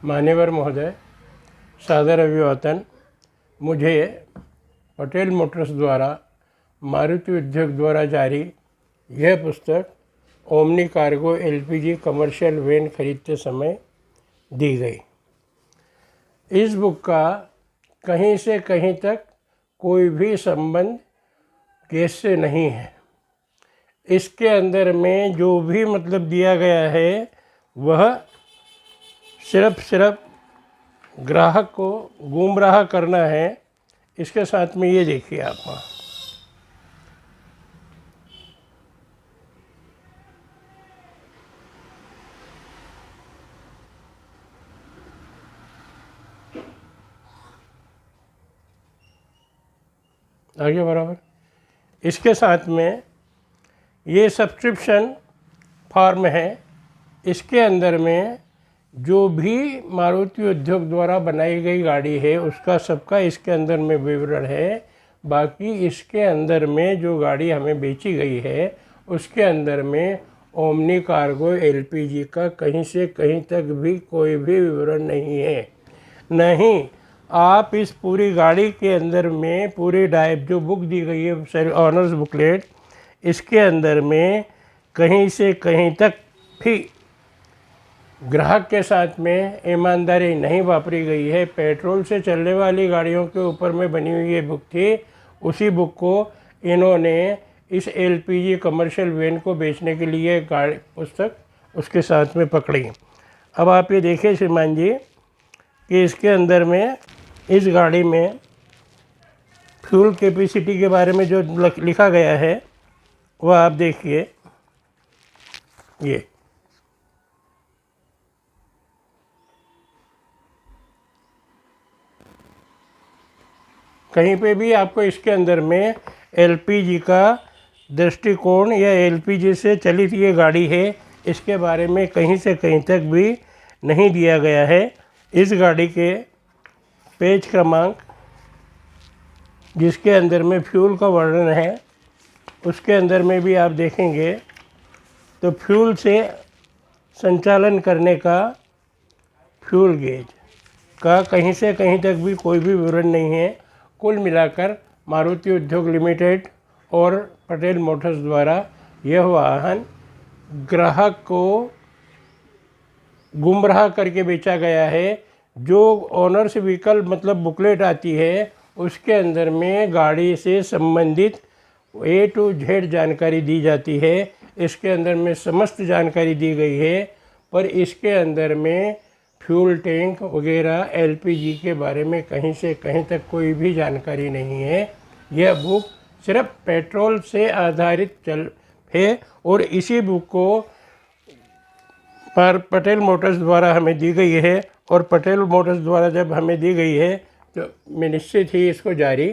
मान्यवर महोदय, सादर अभिवादन। मुझे पटेल मोटर्स द्वारा मारुति उद्योग द्वारा जारी यह पुस्तक Omni cargo LPG commercial van खरीदते समय दी गई। इस बुक का कहीं से कहीं तक कोई भी संबंध गैस से नहीं है। इसके अंदर में जो भी मतलब दिया गया है वह सिर्फ ग्राहक को गुमराह करना है। इसके साथ में ये देखिए आप वहाँ आगे बराबर। इसके साथ में ये सब्सक्रिप्शन फॉर्म है। इसके अंदर में जो भी मारुति उद्योग द्वारा बनाई गई गाड़ी है उसका सबका इसके अंदर में विवरण है। बाकी इसके अंदर में जो गाड़ी हमें बेची गई है उसके अंदर में ओमनी कार्गो एलपीजी का कहीं से कहीं तक भी कोई भी विवरण नहीं है। नहीं, आप इस पूरी गाड़ी के अंदर में पूरी डाइव जो बुक दी गई है ऑनर्स बुकलेट, इसके अंदर में कहीं से कहीं तक भी ग्राहक के साथ में ईमानदारी नहीं वापरी गई है। पेट्रोल से चलने वाली गाड़ियों के ऊपर में बनी हुई ये बुक थी, उसी बुक को इन्होंने इस एलपीजी कमर्शियल वैन को बेचने के लिए गाड़ी पुस्तक उसके साथ में पकड़ी। अब आप ये देखिए श्रीमान जी कि इसके अंदर में इस गाड़ी में फ्यूल कैपेसिटी के बारे में जो लिखा गया है वह आप देखिए। ये कहीं पे भी आपको इसके अंदर में एलपीजी का दृष्टिकोण या एलपीजी से चलित ये गाड़ी है इसके बारे में कहीं से कहीं तक भी नहीं दिया गया है। इस गाड़ी के पेज क्रमांक जिसके अंदर में फ्यूल का वर्णन है उसके अंदर में भी आप देखेंगे तो फ्यूल से संचालन करने का फ्यूल गेज का कहीं से कहीं तक भी कोई भी विवरण नहीं है। कुल मिलाकर मारुति उद्योग लिमिटेड और पटेल मोटर्स द्वारा यह वाहन ग्राहक को गुमराह करके बेचा गया है। जो ऑनर्स व्हीकल मतलब बुकलेट आती है उसके अंदर में गाड़ी से संबंधित ए टू जेड जानकारी दी जाती है। इसके अंदर में समस्त जानकारी दी गई है, पर इसके अंदर में फ्यूल टैंक वगैरह एलपीजी के बारे में कहीं से कहीं तक कोई भी जानकारी नहीं है। यह बुक सिर्फ पेट्रोल से आधारित चल है और इसी बुक को पटेल मोटर्स द्वारा हमें दी गई है। और पटेल मोटर्स द्वारा जब हमें दी गई है तो मैं निश्चित ही इसको जारी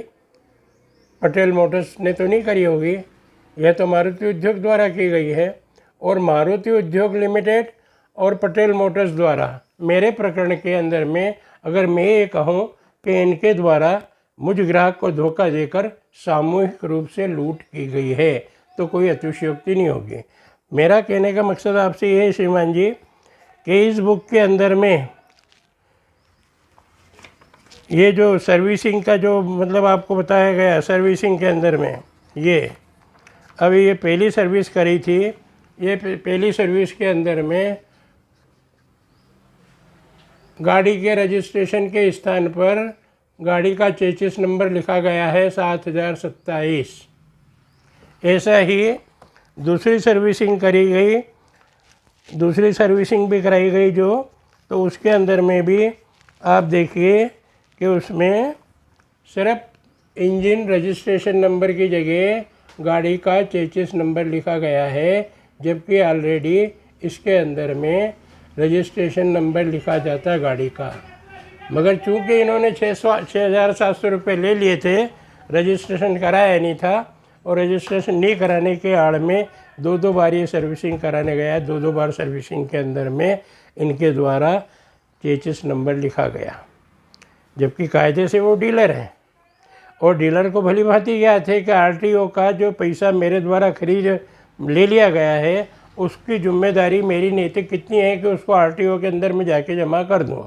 पटेल मोटर्स ने तो नहीं करी होगी, यह तो मारुति उद्योग द्वारा की गई है। और मारुति उद्योग लिमिटेड और पटेल मोटर्स द्वारा मेरे प्रकरण के अंदर में अगर मैं ये कहूँ कि इनके द्वारा मुझ ग्राहक को धोखा देकर सामूहिक रूप से लूट की गई है तो कोई अतिशयोक्ति नहीं होगी। मेरा कहने का मकसद आपसे ये है श्रीमान जी कि इस बुक के अंदर में ये जो सर्विसिंग का जो मतलब आपको बताया गया, सर्विसिंग के अंदर में ये अभी ये पहली सर्विस करी थी। ये पहली सर्विस के अंदर में गाड़ी के रजिस्ट्रेशन के स्थान पर गाड़ी का चेसिस नंबर लिखा गया है 7027। ऐसा ही दूसरी सर्विसिंग करी गई, दूसरी सर्विसिंग भी कराई गई जो, तो उसके अंदर में भी आप देखिए कि उसमें सिर्फ इंजन रजिस्ट्रेशन नंबर की जगह गाड़ी का चेसिस नंबर लिखा गया है, जबकि ऑलरेडी इसके अंदर में रजिस्ट्रेशन नंबर लिखा जाता है गाड़ी का। मगर चूंकि इन्होंने 6,700 रुपये ले लिए थे, रजिस्ट्रेशन कराया नहीं था और रजिस्ट्रेशन नहीं कराने के आड़ में दो बार ये सर्विसिंग कराने गया। दो बार सर्विसिंग के अंदर में इनके द्वारा चेसिस नंबर लिखा गया, जबकि कायदे से वो डीलर हैं और डीलर को भली भांति याद है कि आरटीओ का जो पैसा मेरे द्वारा खरीद ले लिया गया है उसकी जिम्मेदारी मेरी नैतिक कितनी है कि उसको आरटीओ के अंदर में जाके जमा कर दूँ।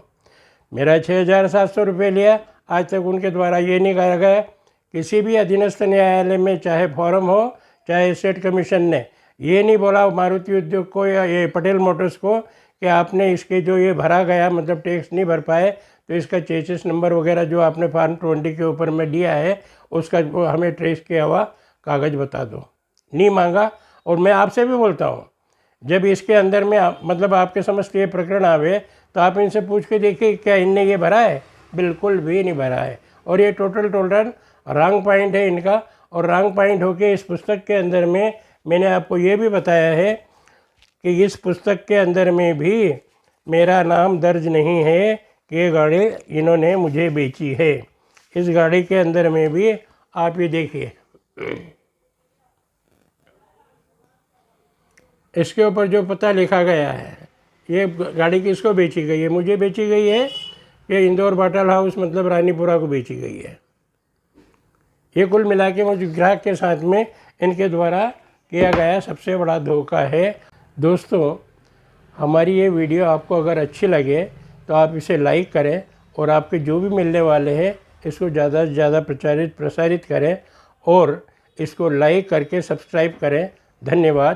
मेरा 6,700 रुपये लिया। आज तक उनके द्वारा ये नहीं कहा गया किसी भी अधीनस्थ न्यायालय में, चाहे फॉरम हो चाहे स्टेट कमीशन ने ये नहीं बोला मारुति उद्योग को या ये पटेल मोटर्स को कि आपने इसके जो ये भरा गया मतलब टैक्स नहीं भर पाए तो इसका चेसिस नंबर वगैरह जो आपने फॉर्म 20 के ऊपर में दिया है उसका हमें ट्रेस किया हुआ कागज़ बता दो। नहीं मांगा। और मैं आपसे भी बोलता हूँ, जब इसके अंदर में मतलब आपके समझ ये प्रकरण आवे तो आप इनसे पूछ के देखिए क्या इनने ये भरा है। बिल्कुल भी नहीं भरा है। और ये टोटल रॉन्ग पॉइंट है इनका। और रॉन्ग पॉइंट होके इस पुस्तक के अंदर में मैंने आपको ये भी बताया है कि इस पुस्तक के अंदर में भी मेरा नाम दर्ज नहीं है कि ये गाड़ी इन्होंने मुझे बेची है। इस गाड़ी के अंदर में भी आप ये देखिए, इसके ऊपर जो पता लिखा गया है, ये गाड़ी किसको बेची गई है? मुझे बेची गई है। ये इंदौर बाटल हाउस मतलब रानीपुरा को बेची गई है। ये कुल मिला के मुझे ग्राहक के साथ में इनके द्वारा किया गया सबसे बड़ा धोखा है। दोस्तों, हमारी ये वीडियो आपको अगर अच्छी लगे तो आप इसे लाइक करें और आपके जो भी मिलने वाले हैं इसको ज़्यादा से ज़्यादा प्रसारित करें और इसको लाइक करके सब्सक्राइब करें। धन्यवाद।